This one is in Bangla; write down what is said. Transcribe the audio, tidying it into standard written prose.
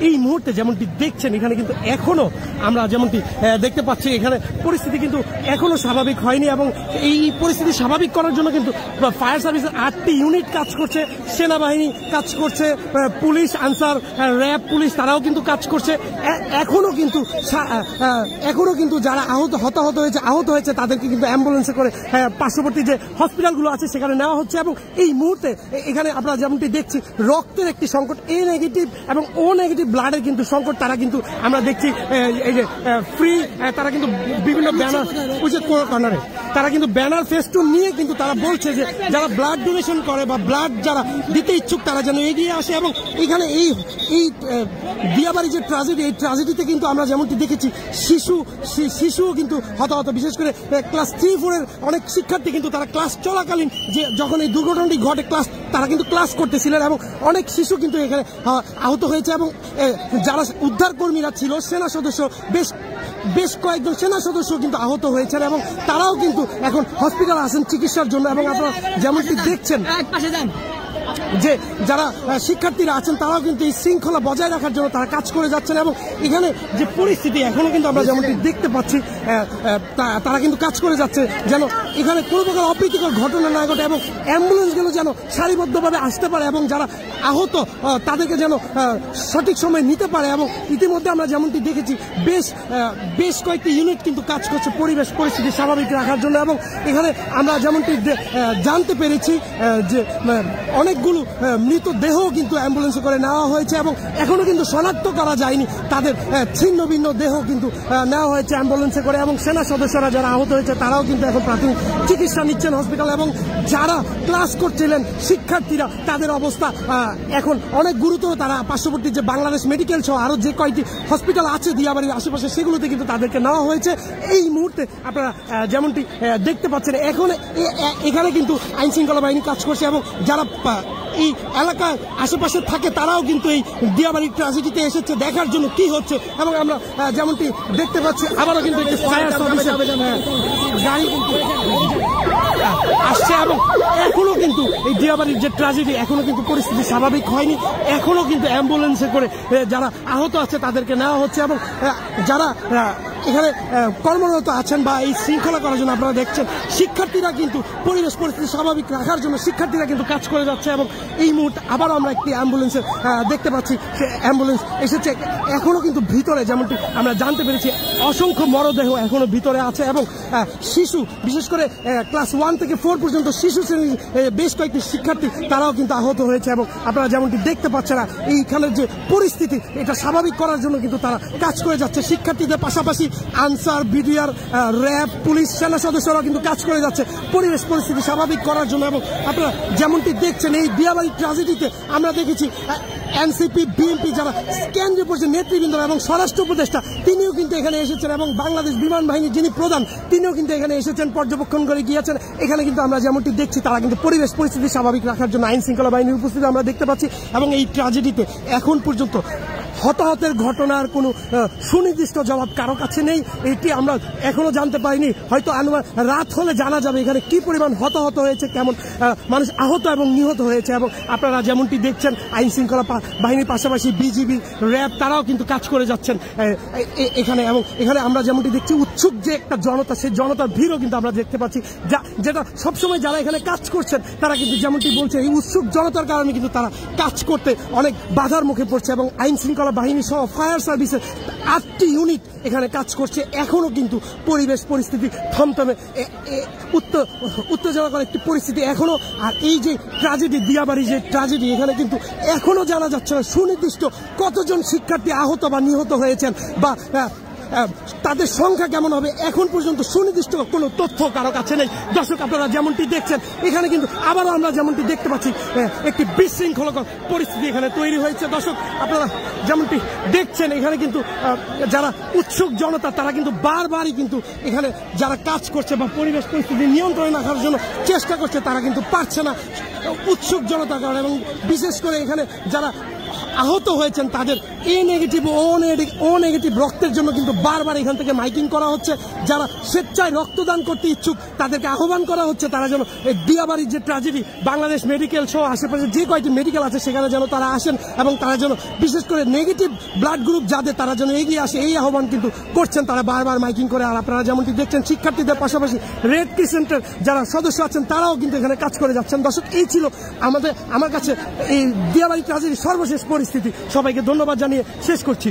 এই মুহূর্তে যেমনটি দেখছেন এখানে কিন্তু এখনো আমরা যেমনটি দেখতে পাচ্ছি এখানে পরিস্থিতি কিন্তু এখনো স্বাভাবিক হয়নি এবং এই পরিস্থিতি স্বাভাবিক করার জন্য কিন্তু ফায়ার সার্ভিসের 8টি ইউনিট কাজ করছে, সেনাবাহিনী কাজ করছে, পুলিশ, আনসার, র্যাব, পুলিশ তারাও কিন্তু কাজ করছে। এখনো কিন্তু যারা হতাহত হয়েছে তাদেরকে কিন্তু অ্যাম্বুলেন্সে করে পার্শ্ববর্তী যে হসপিটালগুলো আছে সেখানে নেওয়া হচ্ছে এবং এই মুহূর্তে এখানে আপনারা যেমনটি দেখছি রক্তের একটি সংকট, এ নেগেটিভ এবং ও নেগেটিভ ব্লাডের কিন্তু সংকট। তারা কিন্তু আমরা দেখছি এই যে ফ্রি, তারা কিন্তু বিভিন্ন ব্যানার কর্নারে তারা কিন্তু ব্যানার ফেস্টুন নিয়ে কিন্তু তারা বলছে যে যারা ব্লাড ডোনেশন করে বা ব্লাড যারা দিতে ইচ্ছুক তারা যেন এগিয়ে আসে। এবং এখানে এই দিয়াবাড়ি যে ট্র্যাজেডি, এই ট্র্যাজেডিতে কিন্তু আমরা যেমনটি দেখেছি শিশুও কিন্তু হতাহত, বিশেষ করে ক্লাস 3-4-এর অনেক শিক্ষার্থী কিন্তু তারা ক্লাস চলাকালীন যে যখন এই দুর্ঘটনাটি ঘটে তারা কিন্তু ক্লাস করতেছিলেন এবং অনেক শিশু কিন্তু এখানে আহত হয়েছে এবং যারা উদ্ধার কর্মীরা ছিল সেনা সদস্য বেশ কয়েকজন সেনা সদস্য কিন্তু আহত হয়েছেন এবং তারাও কিন্তু এখন হসপিটালে আছেন চিকিৎসার জন্য। এবং আপনারা যেমনটি দেখছেন যে যারা শিক্ষার্থীরা আছেন তারাও কিন্তু এই শৃঙ্খলা বজায় রাখার জন্য তারা কাজ করে যাচ্ছেন এবং এখানে যে পরিস্থিতি এখনো কিন্তু আমরা যেমনটি দেখতে পাচ্ছি তারা কিন্তু কাজ করে যাচ্ছে যেন এখানে কোনো প্রকার অপ্রীতিকর ঘটনা না ঘটে এবং অ্যাম্বুলেন্সগুলো যেন সারিবদ্ধভাবে আসতে পারে এবং যারা আহত তাদেরকে যেন সঠিক সময় নিতে পারে। এবং ইতিমধ্যে আমরা যেমনটি দেখেছি বেশ কয়েকটি ইউনিট কিন্তু কাজ করছে পরিবেশ পরিস্থিতি স্বাভাবিক রাখার জন্য এবং এখানে আমরা যেমনটি জানতে পেরেছি যে অনেকগুলো মৃতদেহ কিন্তু অ্যাম্বুলেন্সে করে নেওয়া হয়েছে এবং এখনো কিন্তু শনাক্ত করা যায়নি তাদের ছিন্ন ভিন্ন দেহ কিন্তু নেওয়া হয়েছে অ্যাম্বুলেন্সে করে এবং সেনা সদস্যরা যারা আহত হয়েছে তারাও কিন্তু এখন প্রাথমিক চিকিৎসা নিচ্ছেন হসপিটাল এবং যারা ক্লাস করছিলেন শিক্ষার্থীরা তাদের অবস্থা এখন অনেক গুরুতর। তারা পার্শ্ববর্তী যে বাংলাদেশ মেডিকেল সহ আরো যে কয়েকটি হসপিটাল আছে দিয়াবাড়ির আশেপাশে সেগুলোতে কিন্তু তাদেরকে নেওয়া হয়েছে। এই মুহূর্তে আপনারা যেমনটি দেখতে পাচ্ছেন এখানে কিন্তু আইন শৃঙ্খলা বাহিনী কাজ করছে এবং যারা এই এলাকায় আশেপাশে থাকে তারাও কিন্তু এই দিয়াবাড়ির ট্র্যাজেডিতে এসেছে দেখার জন্য কি হচ্ছে এবং আমরা যেমনটি দেখতে পাচ্ছি আবারও কিন্তু একটি ফায়ার সার্ভিসের গাড়ি কিন্তু আসছে এবং এখনো কিন্তু এই দিয়াবাড়ির যে ট্র্যাজেডি এখনো কিন্তু পরিস্থিতি স্বাভাবিক হয়নি। এখনো কিন্তু অ্যাম্বুলেন্সে করে যারা আহত আছে তাদেরকে নেওয়া হচ্ছে এবং যারা এখানে কর্মরত আছেন বা এই শৃঙ্খলা করার জন্য আপনারা দেখছেন শিক্ষার্থীরা কিন্তু পরিবেশ পরিস্থিতি স্বাভাবিক রাখার জন্য শিক্ষার্থীরা কিন্তু কাজ করে যাচ্ছে এবং এই মুহূর্তে আবারও আমরা একটি অ্যাম্বুলেন্সের দেখতে পাচ্ছি সে অ্যাম্বুলেন্স এসেছে। এখনো কিন্তু ভিতরে যেমনটি আমরা জানতে পেরেছি অসংখ্য মরদেহ এখনো ভিতরে আছে এবং শিশু বিশেষ করে ক্লাস 1 থেকে 4 পর্যন্ত শিশু শ্রেণীর বেশ কয়েকটি শিক্ষার্থী তারাও কিন্তু আহত হয়েছে এবং আপনারা যেমনটি দেখতে পাচ্ছেন এইখানের যে পরিস্থিতি এটা স্বাভাবিক করার জন্য কিন্তু তারা কাজ করে যাচ্ছে। শিক্ষার্থীদের পাশাপাশি আনসার, বিডিআর, র্যাব, পুলিশ, সেনা সদস্যরা কিন্তু কাজ করে যাচ্ছে পরিবেশ পরিস্থিতি স্বাভাবিক করার জন্য। এবং আপনারা যেমনটি দেখছেন এই দিয়াবাড়ি ট্র্যাজেডিতে আমরা দেখেছি এনসিপি, বিএনপি যারা কেন্দ্রীয় পর্যায়ের নেতৃবৃন্দ এবং স্বরাষ্ট্র উপদেষ্টা তিনিও কিন্তু এখানে এসেছেন এবং বাংলাদেশ বিমান বাহিনীর যিনি প্রধান তিনিও কিন্তু এখানে এসেছেন, পর্যবেক্ষণ করে গিয়েছেন। এখানে কিন্তু আমরা যেমনটি দেখছি তারা কিন্তু পরিবেশ পরিস্থিতি স্বাভাবিক রাখার জন্য আইন শৃঙ্খলা বাহিনীর উপস্থিতি আমরা দেখতে পাচ্ছি এবং এই ট্র্যাজেডিতে এখন পর্যন্ত হতাহতের ঘটনার কোনো সুনির্দিষ্ট জবাব কারো কাছে নেই। এটি আমরা এখনো জানতে পারিনি, হয়তো রাত হলে জানা যাবে এখানে কি পরিমাণ হতাহত হয়েছে, কেমন মানুষ আহত এবং নিহত হয়েছে। এবং আপনারা যেমনটি দেখছেন আইন শৃঙ্খলা বাহিনীর পাশাপাশি বিজিবি, র্যাব তারাও কিন্তু কাজ করে যাচ্ছেন এখানে। এবং এখানে আমরা যেমনটি দেখছি উৎসুক যে একটা জনতা, সেই জনতার ভিড়ও কিন্তু আমরা দেখতে পাচ্ছি, যেটা সবসময় যারা এখানে কাজ করছেন তারা কিন্তু যেমনটি বলছে এই উৎসুক জনতার কারণে কিন্তু তারা কাজ করতে অনেক বাধার মুখে পড়ছে। এবং আইন শৃঙ্খলা বাহিনী সহ ফায়ার সার্ভিসের 8টি ইউনিট এখানে কাজ করছে। এখনো কিন্তু পরিবেশ পরিস্থিতি থমথমে উত্তেজনাকর একটি পরিস্থিতি এখনো। আর এই যে ট্র্যাজেডি, দিয়াবাড়ি যে ট্র্যাজেডি, এখানে কিন্তু এখনো জানা যাচ্ছে না সুনির্দিষ্ট কতজন শিক্ষার্থী আহত বা নিহত হয়েছেন বা তাদের সংখ্যা কেমন হবে, এখন পর্যন্ত সুনির্দিষ্ট কোনো তথ্য কারো কাছে নেই। দর্শক আপনারা যেমনটি দেখছেন এখানে কিন্তু আবারও আমরা যেমনটি দেখতে পাচ্ছি একটি বিশৃঙ্খলকর পরিস্থিতি এখানে তৈরি হয়েছে। দর্শক আপনারা যেমনটি দেখছেন এখানে কিন্তু যারা উৎসুক জনতা তারা কিন্তু বারবারই কিন্তু এখানে যারা কাজ করছে বা পরিবেশ পরিস্থিতি নিয়ন্ত্রণে রাখার জন্য চেষ্টা করছে তারা কিন্তু পারছে না উৎসুক জনতার কারণে। এবং বিশেষ করে এখানে যারা আহত হয়েছেন তাদের ও নেগেটিভ রক্তের জন্য কিন্তু বারবার এখান থেকে মাইকিং করা হচ্ছে। যারা স্বেচ্ছায় রক্তদান করতে ইচ্ছুক তাদেরকে আহ্বান করা হচ্ছে তারা যেন এই দিয়াবাড়ির যে ট্র্যাজেডি, বাংলাদেশ মেডিকেল সহ আশেপাশে যে কয়টি মেডিকেল আছে সেখানে যেন তারা আসেন এবং তারা যেন বিশেষ করে নেগেটিভ ব্লাড গ্রুপ যাদের তারা যেন এগিয়ে আসে, এই আহ্বান কিন্তু করছেন তারা বারবার মাইকিং করে। আর আপনারা যেমনটি দেখছেন শিক্ষার্থীদের পাশাপাশি রেড ক্রিসেন্টের যারা সদস্য আছেন তারাও কিন্তু এখানে কাজ করে যাচ্ছেন। দর্শক, এই ছিল আমার কাছে এই দিয়াবাড়ি ট্র্যাজেডির সর্বশেষ পরিস্থিতি। সবাইকে ধন্যবাদ জানিয়ে শেষ করছি।